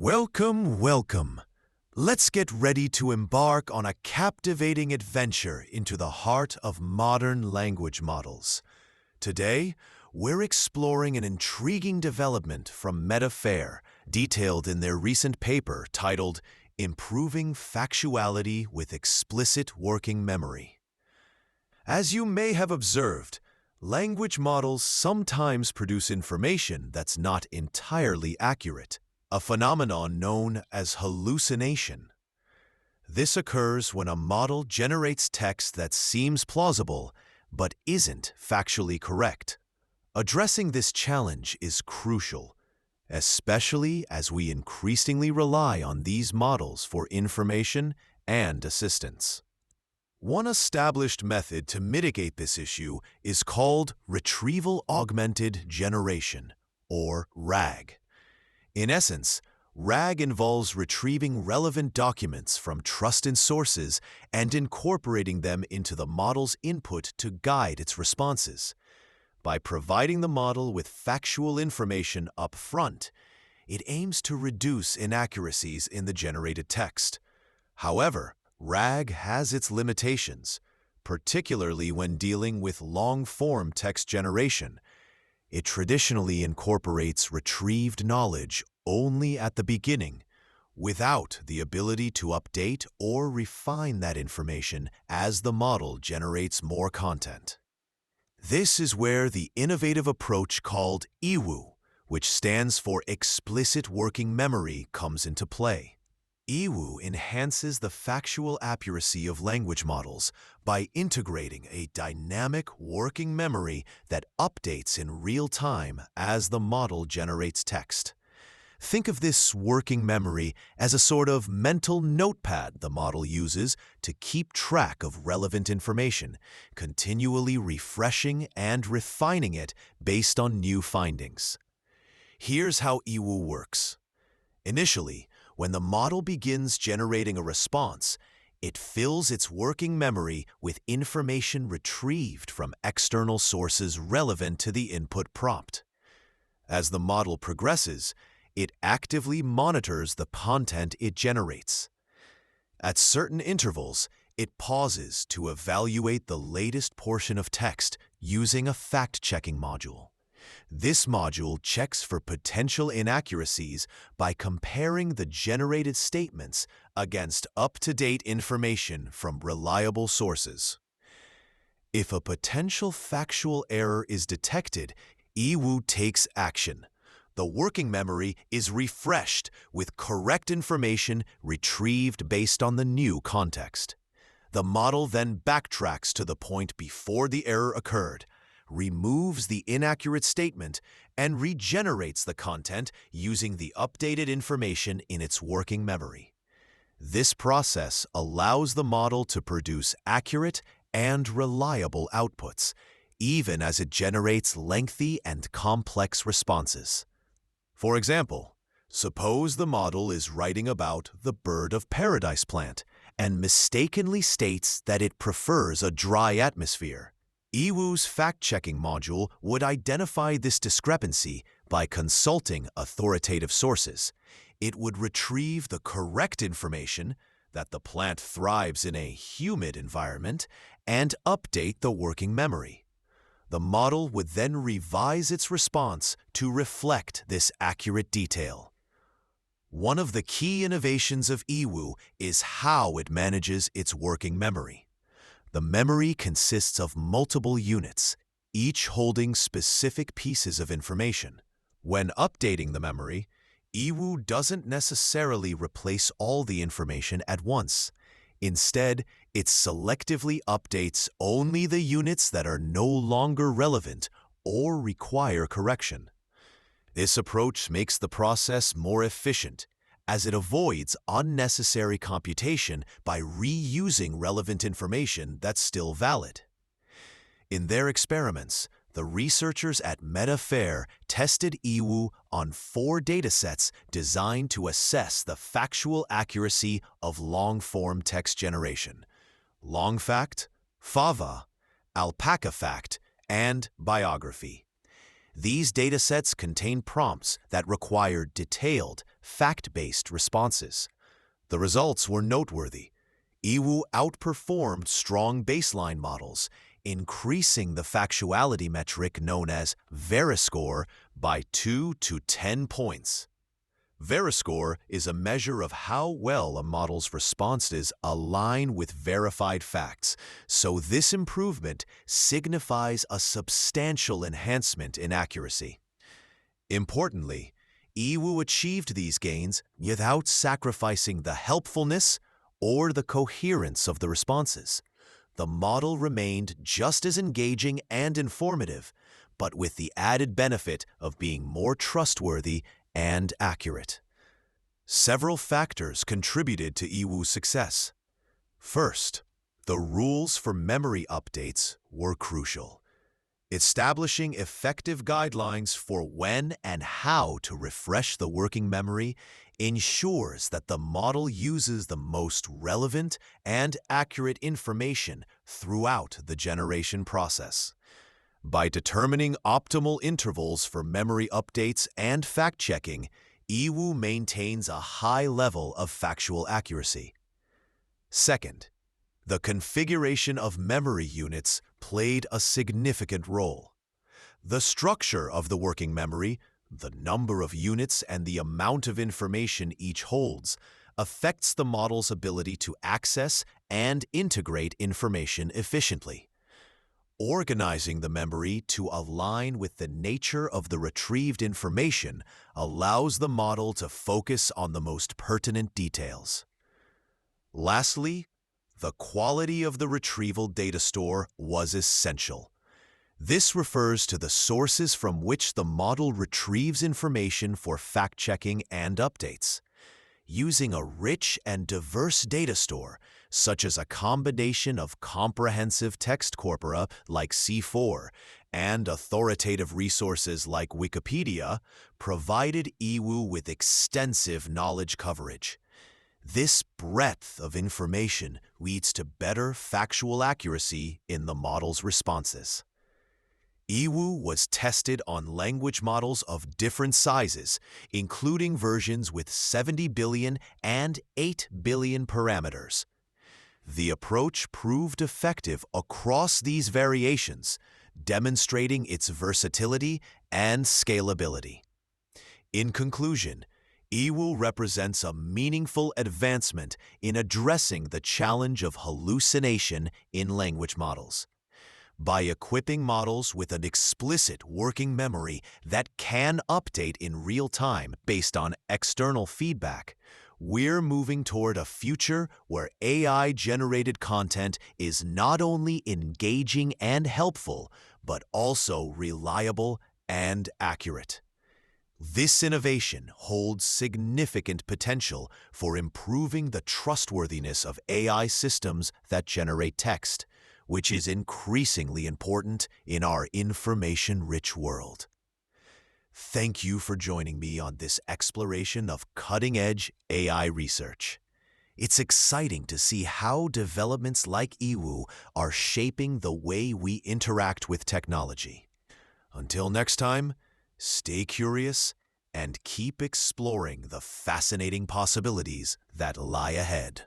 Welcome, welcome. Let's get ready to embark on a captivating adventure into the heart of modern language models. Today, we're exploring an intriguing development from Meta detailed in their recent paper titled Improving Factuality with Explicit Working Memory. As you may have observed, language models sometimes produce information that's not entirely accurate, a phenomenon known as hallucination. This occurs when a model generates text that seems plausible but isn't factually correct. Addressing this challenge is crucial, especially as we increasingly rely on these models for information and assistance. One established method to mitigate this issue is called Retrieval-Augmented Generation, or RAG. In essence, RAG involves retrieving relevant documents from trusted sources and incorporating them into the model's input to guide its responses. By providing the model with factual information up front, it aims to reduce inaccuracies in the generated text. However, RAG has its limitations, particularly when dealing with long-form text generation. It traditionally incorporates retrieved knowledge only at the beginning, without the ability to update or refine that information as the model generates more content. This is where the innovative approach called IWU, which stands for Explicit Working Memory, comes into play. IWU enhances the factual accuracy of language models by integrating a dynamic working memory that updates in real time as the model generates text. Think of this working memory as a sort of mental notepad the model uses to keep track of relevant information, continually refreshing and refining it based on new findings. Here's how IWU works. Initially, when the model begins generating a response, it fills its working memory with information retrieved from external sources relevant to the input prompt. As the model progresses, it actively monitors the content it generates. At certain intervals, it pauses to evaluate the latest portion of text using a fact-checking module. This module checks for potential inaccuracies by comparing the generated statements against up-to-date information from reliable sources. If a potential factual error is detected, IWU takes action. The working memory is refreshed with correct information retrieved based on the new context. The model then backtracks to the point before the error occurred, removes the inaccurate statement, and regenerates the content using the updated information in its working memory. This process allows the model to produce accurate and reliable outputs, even as it generates lengthy and complex responses. For example, suppose the model is writing about the bird of paradise plant and mistakenly states that it prefers a dry atmosphere. IWU's fact-checking module would identify this discrepancy by consulting authoritative sources. It would retrieve the correct information, that the plant thrives in a humid environment, and update the working memory. The model would then revise its response to reflect this accurate detail. One of the key innovations of IWU is how it manages its working memory. The memory consists of multiple units, each holding specific pieces of information. When updating the memory, IWU doesn't necessarily replace all the information at once. Instead, it selectively updates only the units that are no longer relevant or require correction. This approach makes the process more efficient, as it avoids unnecessary computation by reusing relevant information that's still valid. In their experiments, the researchers at Meta tested IWU on 4 datasets designed to assess the factual accuracy of long-form text generation: LongFact, FAVA, AlpacaFact, and Biography. These datasets contain prompts that require detailed, fact-based responses. The results were noteworthy. Yiwu outperformed strong baseline models, increasing the factuality metric known as VeriScore by 2 to 10 points. VeriScore is a measure of how well a model's responses align with verified facts, so this improvement signifies a substantial enhancement in accuracy. Importantly, Yiwu achieved these gains without sacrificing the helpfulness or the coherence of the responses. The model remained just as engaging and informative, but with the added benefit of being more trustworthy and accurate. Several factors contributed to Yiwu's success. First, the rules for memory updates were crucial. Establishing effective guidelines for when and how to refresh the working memory ensures that the model uses the most relevant and accurate information throughout the generation process. By determining optimal intervals for memory updates and fact-checking, Yiwu maintains a high level of factual accuracy. Second, the configuration of memory units played a significant role. The structure of the working memory, the number of units and the amount of information each holds, affects the model's ability to access and integrate information efficiently. Organizing the memory to align with the nature of the retrieved information allows the model to focus on the most pertinent details. Lastly, the quality of the retrieval data store was essential. This refers to the sources from which the model retrieves information for fact-checking and updates. Using a rich and diverse data store, such as a combination of comprehensive text corpora like C4 and authoritative resources like Wikipedia, provided Yiwu with extensive knowledge coverage. This breadth of information leads to better factual accuracy in the model's responses. Yiwu was tested on language models of different sizes, including versions with 70 billion and 8 billion parameters. The approach proved effective across these variations, demonstrating its versatility and scalability. In conclusion, Yiwu represents a meaningful advancement in addressing the challenge of hallucination in language models. By equipping models with an explicit working memory that can update in real time based on external feedback, we're moving toward a future where AI-generated content is not only engaging and helpful, but also reliable and accurate. This innovation holds significant potential for improving the trustworthiness of AI systems that generate text, which is increasingly important in our information-rich world. Thank you for joining me on this exploration of cutting-edge AI research. It's exciting to see how developments like Yiwu are shaping the way we interact with technology. Until next time, stay curious and keep exploring the fascinating possibilities that lie ahead.